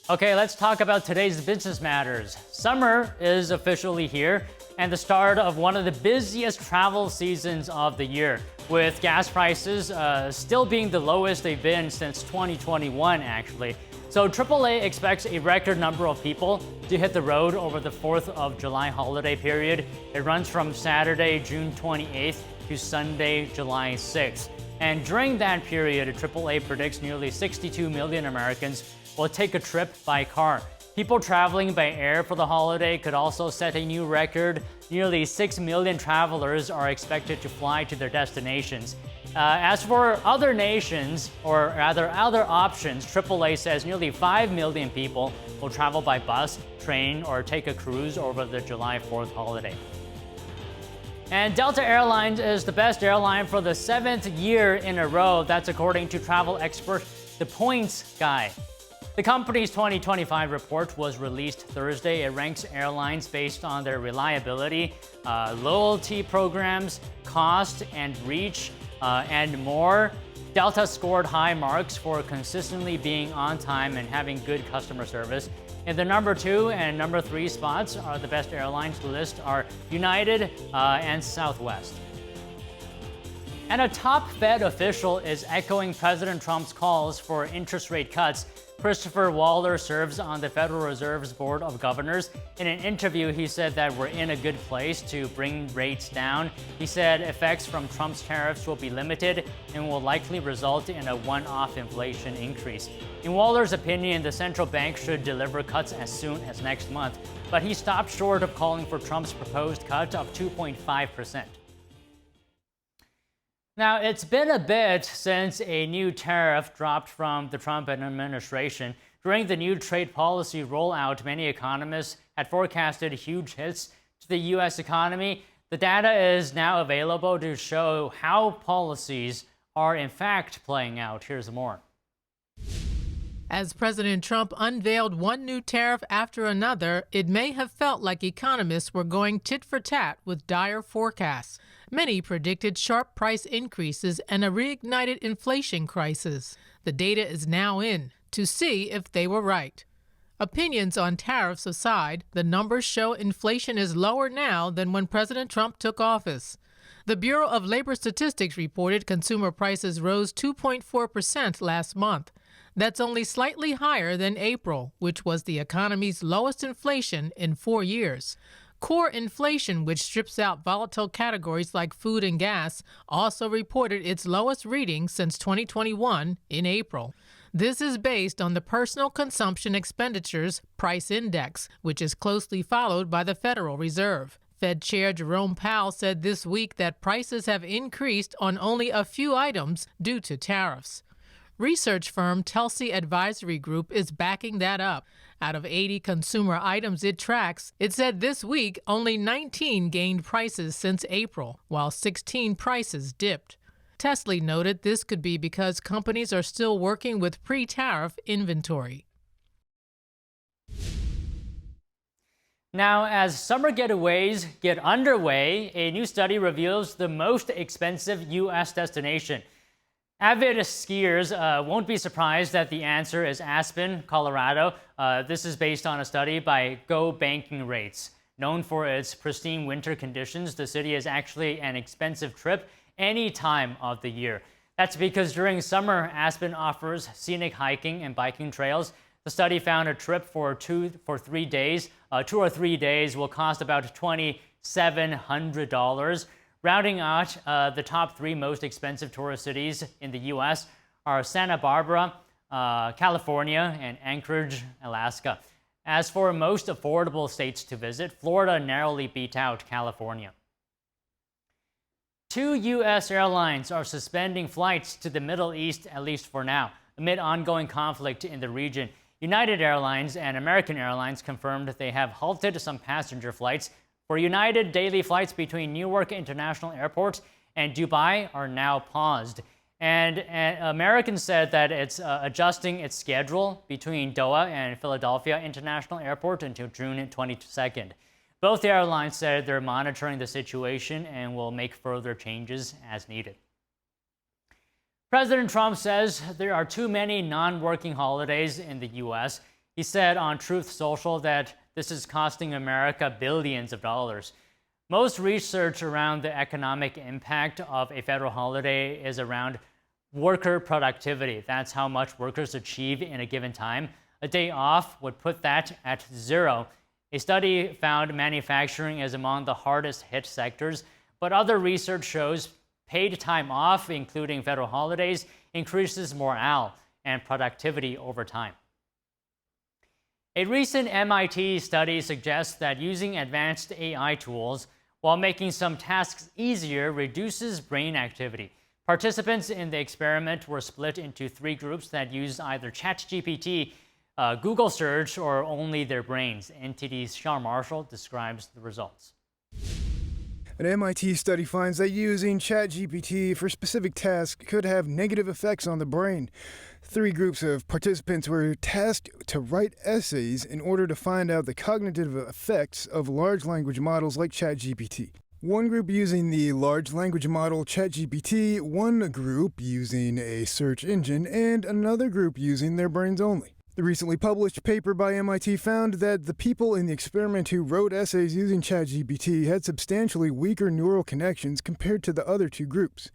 Okay, let's talk about today's business matters. Summer is officially here and the start of one of the busiest travel seasons of the year, with gas prices still being the lowest they've been since 2021, actually. So AAA expects a record number of people to hit the road over the 4th of July holiday period. It runs from Saturday, June 28th to Sunday, July 6th. And during that period, AAA predicts nearly 62 million Americans will take a trip by car. People traveling by air for the holiday could also set a new record. Nearly 6 million travelers are expected to fly to their destinations. As for other nations, or rather other options, AAA says nearly 5 million people will travel by bus, train, or take a cruise over the July 4th holiday. And Delta Airlines is the best airline for the 7th year in a row. That's according to travel expert The Points Guy. The company's 2025 report was released Thursday. It ranks airlines based on their reliability, loyalty programs, cost and reach, and more. Delta scored high marks for consistently being on time and having good customer service. In the number 2 and number 3 spots are the best airlines list are United and Southwest. And a top Fed official is echoing President Trump's calls for interest rate cuts. Christopher Waller serves on the Federal Reserve's Board of Governors. In an interview, he said that we're in a good place to bring rates down. He said effects from Trump's tariffs will be limited and will likely result in a one-off inflation increase. In Waller's opinion, the central bank should deliver cuts as soon as next month, but he stopped short of calling for Trump's proposed cut of 2.5%. Now, it's been a bit since a new tariff dropped from the Trump administration. During the new trade policy rollout, many economists had forecasted huge hits to the U.S. economy. The data is now available to show how policies are in fact playing out. Here's more. As President Trump unveiled one new tariff after another, it may have felt like economists were going tit for tat with dire forecasts. Many predicted sharp price increases and a reignited inflation crisis. The data is now in to see if they were right. Opinions on tariffs aside, the numbers show inflation is lower now than when President Trump took office. The Bureau of Labor Statistics reported consumer prices rose 2.4% last month. That's only slightly higher than April, which was the economy's lowest inflation in 4 years. Core inflation, which strips out volatile categories like food and gas, also reported its lowest reading since 2021 in April. This is based on the Personal Consumption Expenditures Price Index, which is closely followed by the Federal Reserve. Fed Chair Jerome Powell said this week that prices have increased on only a few items due to tariffs. Research firm Telsey Advisory Group is backing that up. Out of 80 consumer items it tracks, it said this week only 19 gained prices since April, while 16 prices dipped. Telsey noted this could be because companies are still working with pre-tariff inventory. Now, as summer getaways get underway, a new study reveals the most expensive U.S. destination. Avid skiers won't be surprised that the answer is Aspen, Colorado. This is based on a study by Go Banking Rates. Known for its pristine winter conditions, the city is actually an expensive trip any time of the year. That's because during summer, Aspen offers scenic hiking and biking trails. The study found a trip for 2 or 3 days will cost about $2,700. Rounding out the top 3 most expensive tourist cities in the U.S. are Santa Barbara, California, and Anchorage, Alaska. As for most affordable states to visit, Florida narrowly beat out California. 2 U.S. airlines are suspending flights to the Middle East, at least for now, amid ongoing conflict in the region. United Airlines and American Airlines confirmed they have halted some passenger flights. For United, daily flights between Newark International Airport and Dubai are now paused. And American said that it's adjusting its schedule between Doha and Philadelphia International Airport until June 22nd. Both airlines said they're monitoring the situation and will make further changes as needed. President Trump says there are too many non-working holidays in the U.S. He said on Truth Social that this is costing America billions of dollars. Most research around the economic impact of a federal holiday is around worker productivity. That's how much workers achieve in a given time. A day off would put that at zero. A study found manufacturing is among the hardest hit sectors, but other research shows paid time off, including federal holidays, increases morale and productivity over time. A recent MIT study suggests that using advanced AI tools while making some tasks easier reduces brain activity. Participants in the experiment were split into 3 groups that used either ChatGPT, Google search, or only their brains. NTD's Sean Marshall describes the results. An MIT study finds that using ChatGPT for specific tasks could have negative effects on the brain. 3 groups of participants were tasked to write essays in order to find out the cognitive effects of large language models like ChatGPT. One group using the large language model ChatGPT, one group using a search engine, and another group using their brains only. The recently published paper by MIT found that the people in the experiment who wrote essays using ChatGPT had substantially weaker neural connections compared to the other 2 groups.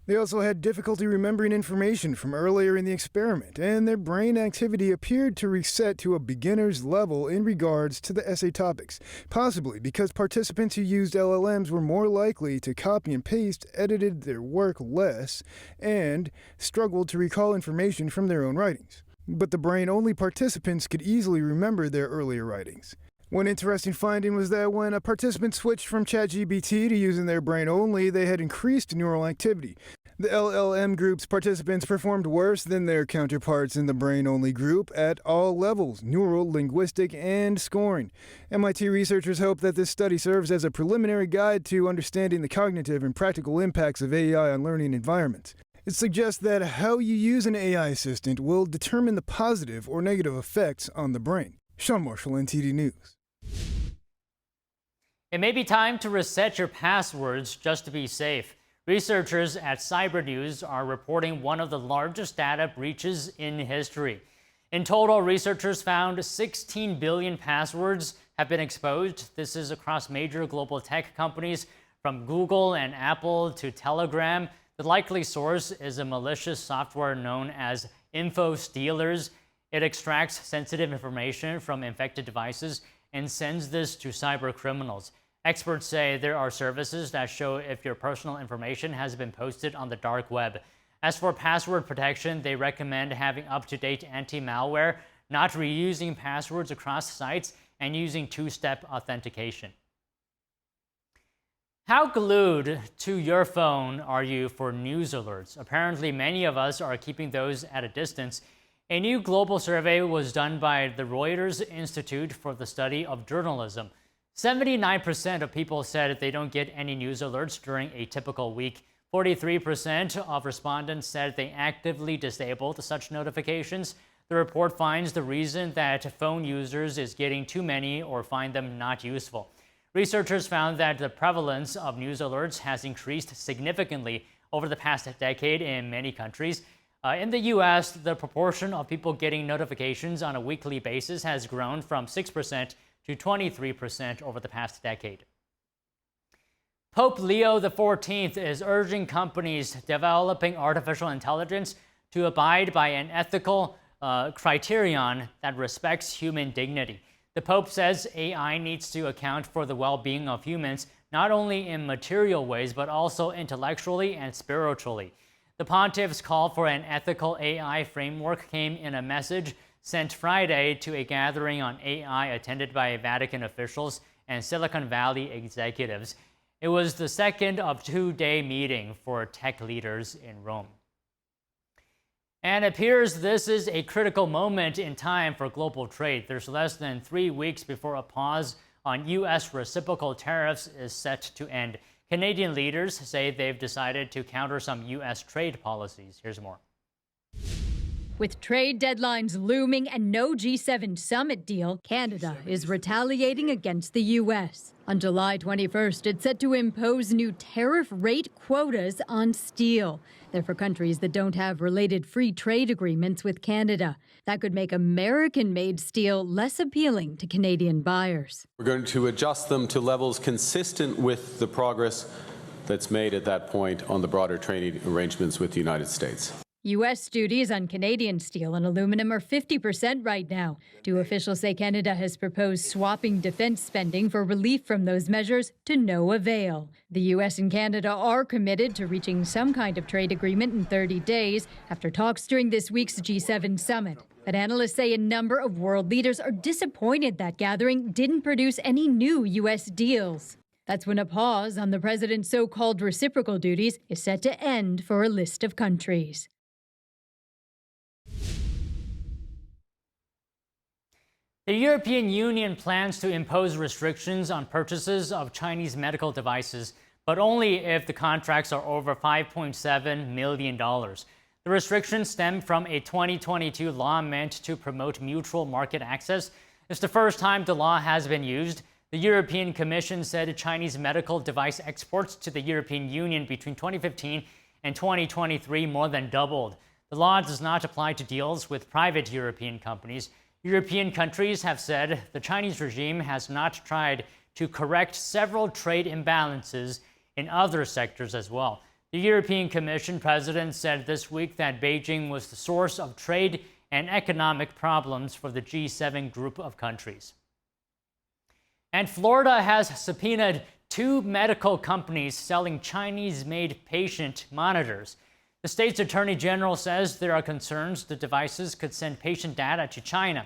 They also had difficulty remembering information from earlier in the experiment, and their brain activity appeared to reset to a beginner's level in regards to the essay topics, possibly because participants who used LLMs were more likely to copy and paste, edited their work less, and struggled to recall information from their own writings. But the brain-only participants could easily remember their earlier writings. One interesting finding was that when a participant switched from ChatGPT to using their brain only, they had increased neural activity. The LLM group's participants performed worse than their counterparts in the brain-only group at all levels, neural, linguistic, and scoring. MIT researchers hope that this study serves as a preliminary guide to understanding the cognitive and practical impacts of AI on learning environments. It suggests that how you use an AI assistant will determine the positive or negative effects on the brain. Sean Marshall, NTD News. It may be time to reset your passwords just to be safe. Researchers at Cyber News are reporting one of the largest data breaches in history. In total, researchers found 16 billion passwords have been exposed. This is across major global tech companies, from Google and Apple to Telegram. The likely source is a malicious software known as info stealers. It extracts sensitive information from infected devices and sends this to cyber criminals. Experts say there are services that show if your personal information has been posted on the dark web. As for password protection, they recommend having up-to-date anti-malware, not reusing passwords across sites, and using 2-step authentication. How glued to your phone are you for news alerts? Apparently, many of us are keeping those at a distance. A new global survey was done by the Reuters Institute for the Study of Journalism. 79% of people said they don't get any news alerts during a typical week. 43% of respondents said they actively disabled such notifications. The report finds the reason that phone users is getting too many or find them not useful. Researchers found that the prevalence of news alerts has increased significantly over the past decade in many countries. In the U.S., the proportion of people getting notifications on a weekly basis has grown from 6% to 23% over the past decade. Pope Leo XIV is urging companies developing artificial intelligence to abide by an ethical criterion that respects human dignity. The Pope says AI needs to account for the well-being of humans, not only in material ways, but also intellectually and spiritually. The pontiff's call for an ethical AI framework came in a message sent Friday to a gathering on AI attended by Vatican officials and Silicon Valley executives. It was the second of 2-day meeting for tech leaders in Rome. And it appears this is a critical moment in time for global trade. There's less than 3 weeks before a pause on U.S. reciprocal tariffs is set to end. Canadian leaders say they've decided to counter some U.S. trade policies. Here's more. With trade deadlines looming and no G7 summit deal, Canada is retaliating against the U.S. On July 21st, it's set to impose new tariff rate quotas on steel. They're for countries that don't have related free trade agreements with Canada. That could make American-made steel less appealing to Canadian buyers. We're going to adjust them to levels consistent with the progress that's made at that point on the broader trading arrangements with the United States. U.S. duties on Canadian steel and aluminum are 50% right now. Two officials say Canada has proposed swapping defense spending for relief from those measures to no avail. The U.S. and Canada are committed to reaching some kind of trade agreement in 30 days after talks during this week's G7 summit. But analysts say a number of world leaders are disappointed that gathering didn't produce any new U.S. deals. That's when a pause on the president's so-called reciprocal duties is set to end for a list of countries. The European Union plans to impose restrictions on purchases of Chinese medical devices, but only if the contracts are over $5.7 million. The restrictions stem from a 2022 law meant to promote mutual market access. It's the first time the law has been used. The European Commission said Chinese medical device exports to the European Union between 2015 and 2023 more than doubled. The law does not apply to deals with private European companies. European countries have said the Chinese regime has not tried to correct several trade imbalances in other sectors as well. The European Commission president said this week that Beijing was the source of trade and economic problems for the G7 group of countries. And Florida has subpoenaed 2 medical companies selling Chinese-made patient monitors. The state's attorney general says there are concerns the devices could send patient data to China.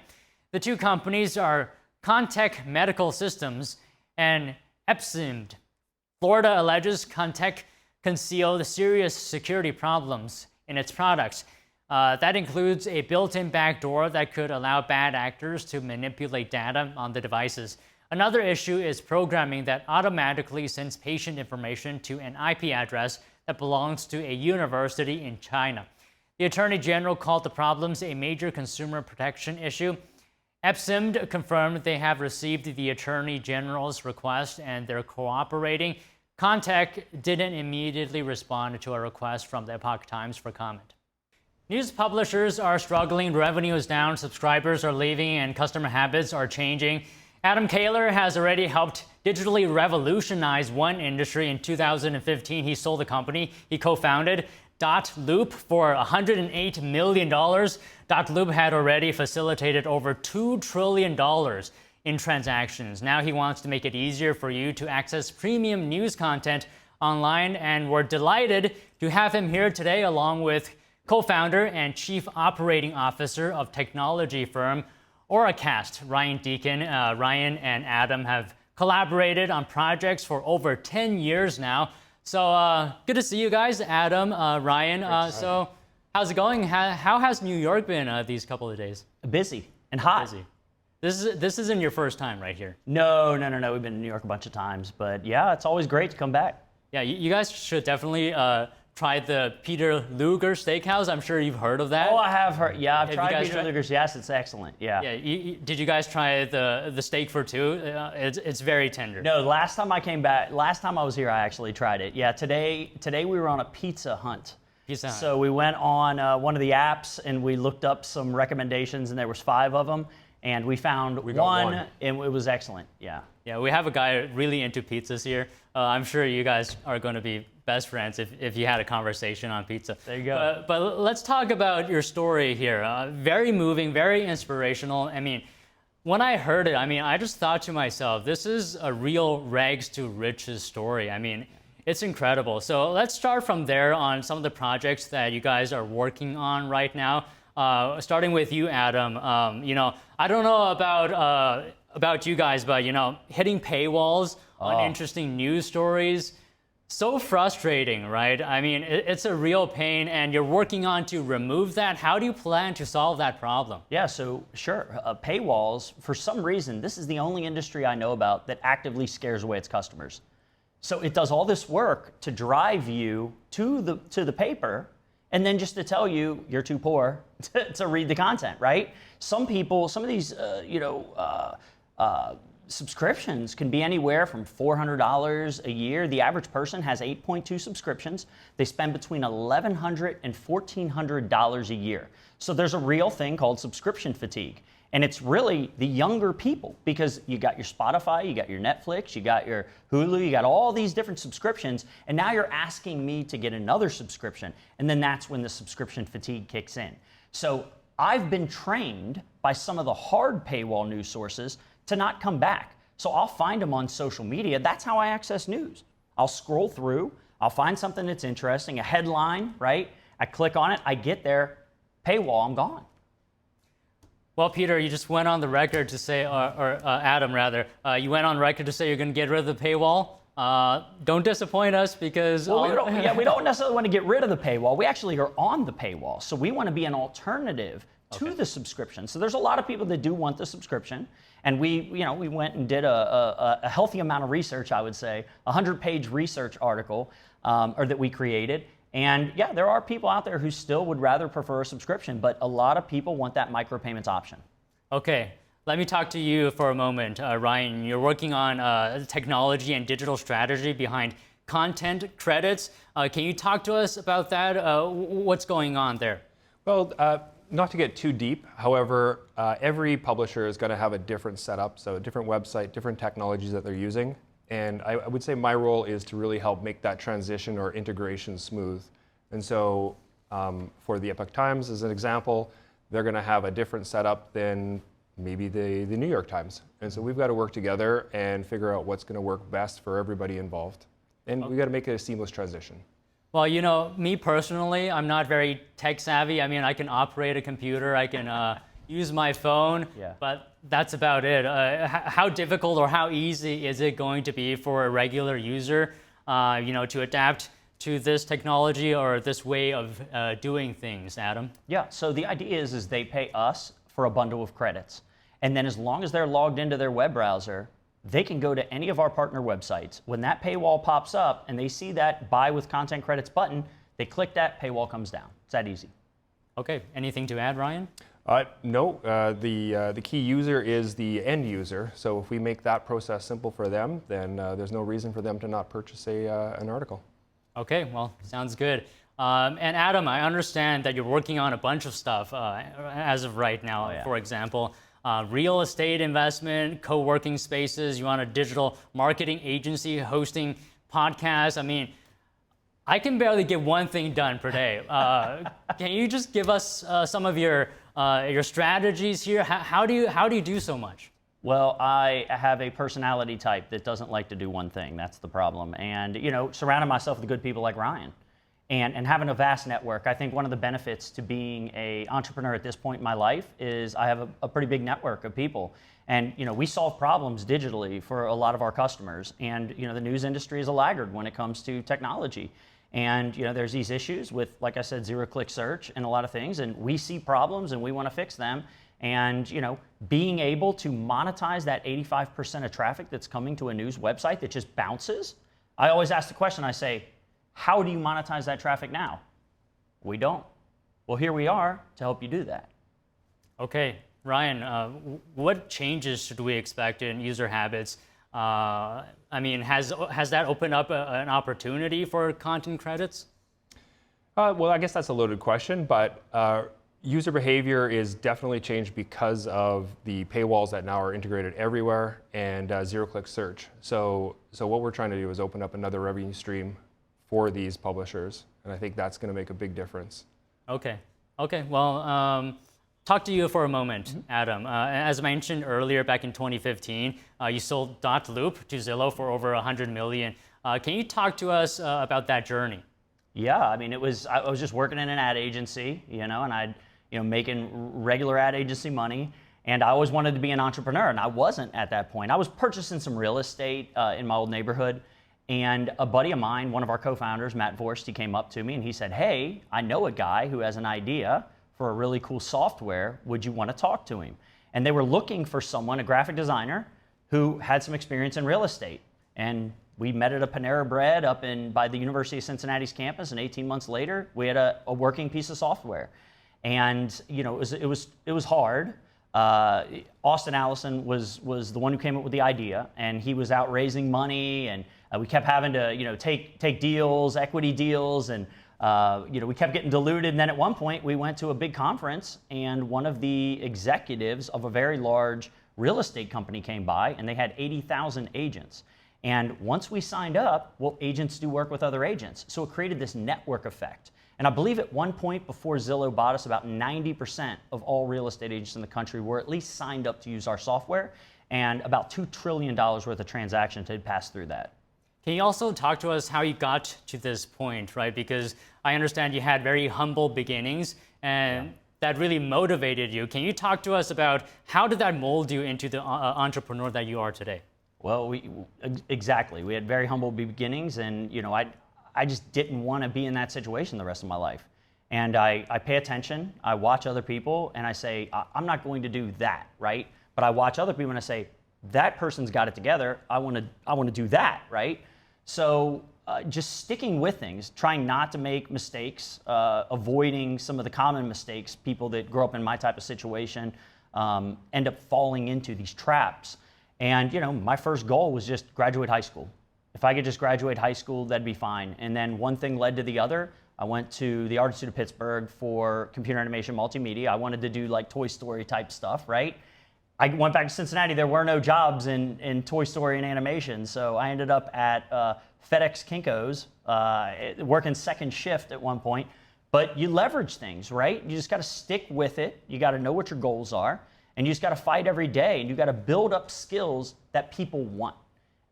The 2 companies are Contech Medical Systems and Epsimed. Florida alleges Contech concealed serious security problems in its products. That includes a built-in backdoor that could allow bad actors to manipulate data on the devices. Another issue is programming that automatically sends patient information to an IP address that belongs to a university in China. The Attorney General called the problems a major consumer protection issue. Epsimed confirmed they have received the Attorney General's request and they're cooperating. Contech didn't immediately respond to a request from the Epoch Times for comment. News publishers are struggling, revenue is down, subscribers are leaving, and customer habits are changing. Adam Kaler has already helped digitally revolutionize one industry. In 2015, he sold the company he co-founded, Loop, for $108 million. Loop had already facilitated over $2 trillion in transactions. Now he wants to make it easier for you to access premium news content online, and we're delighted to have him here today along with co-founder and chief operating officer of technology firm Oracast, Ryan Deacon. Ryan and Adam have collaborated on projects for over 10 years now. So good to see you guys, Adam, Ryan. So how's it going? How has New York been these couple of days? Busy and hot. Busy. This isn't your first time right here. No. We've been in New York a bunch of times, but yeah, it's always great to come back. Yeah, you guys should definitely try the Peter Luger Steakhouse. I'm sure you've heard of that. Oh, I have heard. Yeah, I've Have tried Peter Luger's. Yes, it's excellent. Yeah. Yeah. Did you guys try the steak for 2? It's very tender. No, last time I came back, last time I was here, I actually tried it. Yeah, today we were on a pizza hunt. So we went on one of the apps and we looked up some recommendations, and there was 5 of them. And we found one, and it was excellent. Yeah. Yeah, we have a guy really into pizzas here. I'm sure you guys are going to be best friends if you had a conversation on pizza. There you go. But let's talk about your story here. Very moving, very inspirational. I mean, when I heard it, I just thought to myself, this is a real rags to riches story. I mean, it's incredible. So let's start from there on some of the projects that you guys are working on right now. Starting with you, Adam. I don't know about you guys, but hitting paywalls on interesting news stories, so frustrating, right? I mean, it's a real pain, and you're working on to remove that. How do you plan to solve that problem? Yeah, so sure. Paywalls, for some reason, this is the only industry I know about that actively scares away its customers. So it does all this work to drive you to the paper, and then just to tell you you're too poor to read the content, right? Some people, some of these, subscriptions can be anywhere from $400 a year. The average person has 8.2 subscriptions. They spend between $1,100 and $1,400 a year. So there's a real thing called subscription fatigue. And it's really the younger people, because you got your Spotify, you got your Netflix, you got your Hulu, you got all these different subscriptions, and now you're asking me to get another subscription. And then that's when the subscription fatigue kicks in. So I've been trained by some of the hard paywall news sources to not come back. So I'll find them on social media. That's how I access news. I'll scroll through, I'll find something that's interesting, a headline, right? I click on it, I get there, paywall, I'm gone. Well, Peter, you just went on the record to say, or Adam rather, you went on record to say you're going to get rid of the paywall. Don't disappoint us, because well, we don't necessarily want to get rid of the paywall. We actually are on the paywall, so we want to be an alternative to the subscription. So there's a lot of people that do want the subscription, and we went and did a healthy amount of research. I would say 100-page research article, or that we created. And yeah, there are people out there who still would rather prefer a subscription, but a lot of people want that micropayments option. Okay, let me talk to you for a moment, Ryan. You're working on technology and digital strategy behind content credits. Can you talk to us about that? What's going on there? Well, not to get too deep, however, every publisher is going to have a different setup, so a different website, different technologies that they're using. And I would say my role is to really help make that transition or integration smooth. And so for the Epoch Times, as an example, they're going to have a different setup than maybe the New York Times. And so we've got to work together and figure out what's going to work best for everybody involved. And we've got to make it a seamless transition. Well, you know, me personally, I'm not very tech savvy. I mean, I can operate a computer, I can use my phone, but that's about it. How difficult or how easy is it going to be for a regular user, to adapt to this technology or this way of doing things, Adam? Yeah, so the idea is they pay us for a bundle of credits. And then as long as they're logged into their web browser, they can go to any of our partner websites. When that paywall pops up and they see that Buy with Content Credits button, they click that, paywall comes down. It's that easy. Okay, anything to add, Ryan? No, the key user is the end user. So if we make that process simple for them, then there's no reason for them to not purchase an article. Okay, well, sounds good. And Adam, I understand that you're working on a bunch of stuff as of right now. For example, real estate investment, co-working spaces. You want a digital marketing agency hosting podcasts. I mean, I can barely get one thing done per day. Can you just give us some of your strategies here? How do you do so much? Well, I have a personality type that doesn't like to do one thing. That's the problem. And, surrounding myself with good people like Ryan and having a vast network. I think one of the benefits to being an entrepreneur at this point in my life is I have a pretty big network of people. And, we solve problems digitally for a lot of our customers. And, the news industry is a laggard when it comes to technology. And there's these issues with, like I said, zero-click search and a lot of things, and we see problems and we want to fix them. And being able to monetize that 85% of traffic that's coming to a news website that just bounces. I always ask the question, I say, how do you monetize that traffic now? We don't. Well, here we are to help you do that. Okay, Ryan, what changes should we expect in user habits? I mean, has that opened up an opportunity for content credits? Well, I guess that's a loaded question, but user behavior is definitely changed because of the paywalls that now are integrated everywhere and zero-click search. So what we're trying to do is open up another revenue stream for these publishers, and I think that's going to make a big difference. Okay. Well, talk to you for a moment, Adam. As I mentioned earlier, back in 2015, you sold .loop to Zillow for over $100 million. Can you talk to us about that journey? Yeah, I mean, I was just working in an ad agency, and I'd, making regular ad agency money, and I always wanted to be an entrepreneur, and I wasn't at that point. I was purchasing some real estate in my old neighborhood, and a buddy of mine, one of our co-founders, Matt Vorst, he came up to me and he said, "Hey, I know a guy who has an idea for a really cool software. Would you want to talk to him?" And they were looking for someone, a graphic designer, who had some experience in real estate. And we met at a Panera Bread up by the University of Cincinnati's campus, and 18 months later, we had a working piece of software. And it was hard. Austin Allison was the one who came up with the idea, and he was out raising money, and we kept having to take deals, equity deals, and we kept getting diluted. And then at one point, we went to a big conference, and one of the executives of a very large real estate company came by, and they had 80,000 agents. And once we signed up, well, agents do work with other agents, so it created this network effect. And I believe at one point before Zillow bought us, about 90% of all real estate agents in the country were at least signed up to use our software, and about $2 trillion worth of transactions had passed through that. Can you also talk to us how you got to this point, right? Because I understand you had very humble beginnings, and that really motivated you. Can you talk to us about how did that mold you into the entrepreneur that you are today? Well, exactly. We had very humble beginnings, and I just didn't want to be in that situation the rest of my life. And I pay attention, I watch other people, and I say, I'm not going to do that, right? But I watch other people and I say, that person's got it together, I want to do that, right? So just sticking with things, trying not to make mistakes, avoiding some of the common mistakes people that grow up in my type of situation end up falling into these traps. And my first goal was just graduate high school. If I could just graduate high school, that'd be fine. And then one thing led to the other. I went to the Art Institute of Pittsburgh for computer animation multimedia. I wanted to do like Toy Story type stuff, right? I went back to Cincinnati. There were no jobs in Toy Story and animation. So I ended up at FedEx Kinko's, working second shift at one point. But you leverage things, right? You just got to stick with it. You got to know what your goals are. And you just got to fight every day. And you got to build up skills that people want.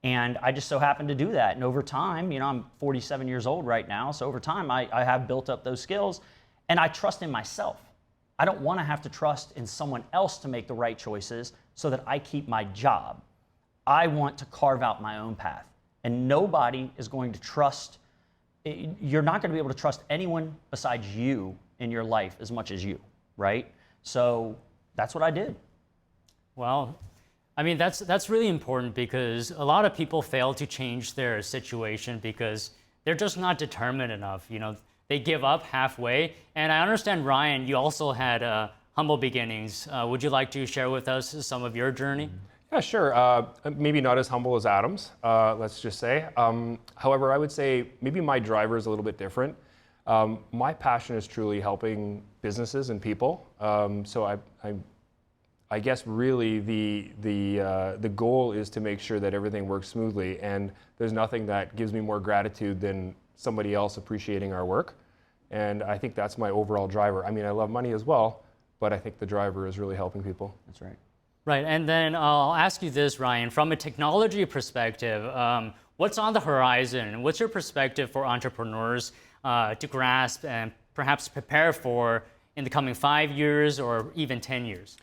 And I just so happened to do that. And over time, I'm 47 years old right now. So over time, I have built up those skills. And I trust in myself. I don't want to have to trust in someone else to make the right choices so that I keep my job. I want to carve out my own path. And nobody is going to trust, you're not going to be able to trust anyone besides you in your life as much as you, right? So that's what I did. Well, I mean, that's really important because a lot of people fail to change their situation because they're just not determined enough. They give up halfway. And I understand, Ryan, you also had humble beginnings. Would you like to share with us some of your journey? Yeah, sure. Maybe not as humble as Adam's, let's just say. However, I would say maybe my driver is a little bit different. My passion is truly helping businesses and people. So I guess really the goal is to make sure that everything works smoothly, and there's nothing that gives me more gratitude than somebody else appreciating our work. And I think that's my overall driver. I mean, I love money as well, but I think the driver is really helping people. That's right. Right, and then I'll ask you this, Ryan, from a technology perspective, what's on the horizon? What's your perspective for entrepreneurs to grasp and perhaps prepare for in the coming 5 years or even 10 years?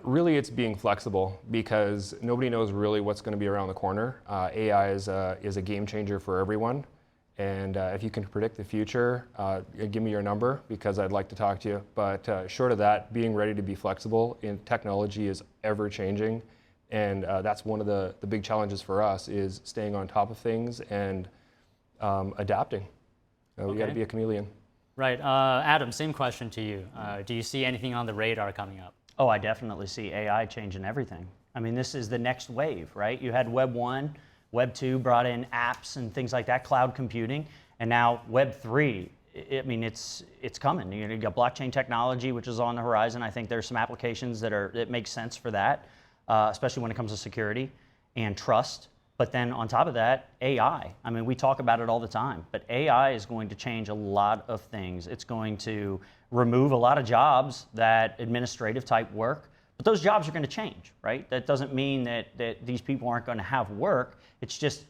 Really, it's being flexible because nobody knows really what's going to be around the corner. AI is a game changer for everyone. And if you can predict the future, give me your number because I'd like to talk to you. But short of that, being ready to be flexible in technology is ever changing. And that's one of the big challenges for us is staying on top of things and adapting. We got to be a chameleon. Right. Adam, same question to you. Do you see anything on the radar coming up? Oh, I definitely see AI changing everything. I mean, this is the next wave, right? You had Web 1, Web 2 brought in apps and things like that, cloud computing, and now Web 3, it's coming. You got blockchain technology, which is on the horizon. I think there's some applications that make sense for that, especially when it comes to security and trust. But then on top of that, AI. I mean, we talk about it all the time, but AI is going to change a lot of things. It's going to remove a lot of jobs, that administrative type work, but those jobs are going to change, right? That doesn't mean that these people aren't going to have work. It's just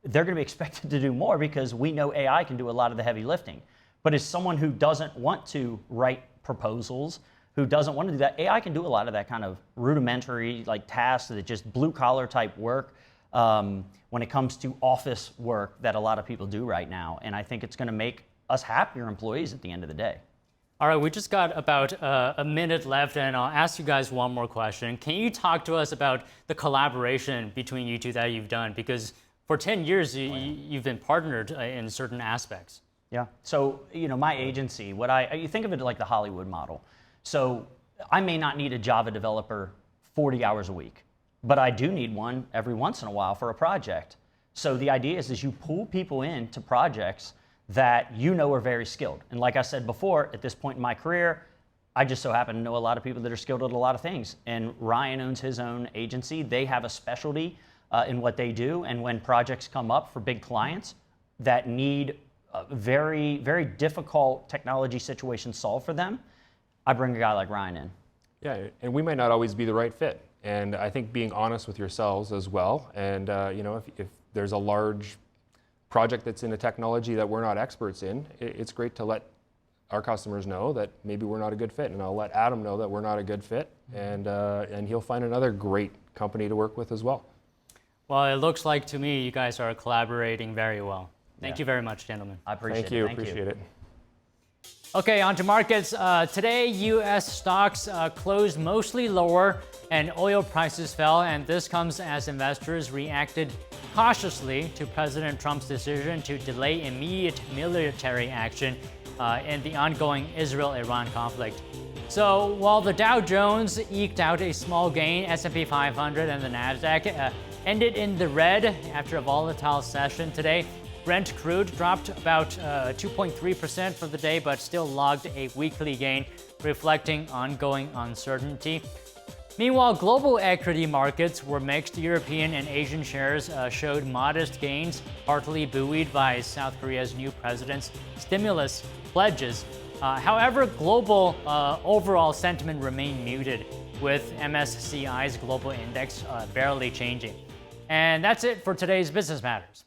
they're going to be expected to do more because we know AI can do a lot of the heavy lifting. But as someone who doesn't want to write proposals, who doesn't want to do that, AI can do a lot of that kind of rudimentary like tasks, that just blue collar type work when it comes to office work that a lot of people do right now. And I think it's going to make us happier employees at the end of the day. All right, we just got about a minute left, and I'll ask you guys one more question. Can you talk to us about the collaboration between you two that you've done? Because For 10 years, you've been partnered in certain aspects. Yeah. So, my agency, you think of it like the Hollywood model. So I may not need a Java developer 40 hours a week, but I do need one every once in a while for a project. So the idea is you pull people into projects that are very skilled. And like I said before, at this point in my career, I just so happen to know a lot of people that are skilled at a lot of things. And Ryan owns his own agency. They have a specialty in what they do. And when projects come up for big clients that need very, very difficult technology situations solved for them, I bring a guy like Ryan in. Yeah, and we might not always be the right fit. And I think being honest with yourselves as well, and if there's a large project that's in a technology that we're not experts in, it's great to let our customers know that maybe we're not a good fit, and I'll let Adam know that we're not a good fit, and he'll find another great company to work with as well. Well, it looks like to me you guys are collaborating very well. Thank you very much, gentlemen. I appreciate it. Thank you. Appreciate it. Okay, on to markets. Today, U.S. stocks closed mostly lower and oil prices fell, and this comes as investors reacted cautiously to President Trump's decision to delay immediate military action in the ongoing Israel-Iran conflict. So while the Dow Jones eked out a small gain, S&P 500 and the Nasdaq ended in the red after a volatile session today. Brent crude dropped about 2.3% for the day, but still logged a weekly gain, reflecting ongoing uncertainty. Meanwhile, global equity markets were mixed. European and Asian shares showed modest gains, partly buoyed by South Korea's new president's stimulus pledges. However, global overall sentiment remained muted, with MSCI's global index barely changing. And that's it for today's Business Matters.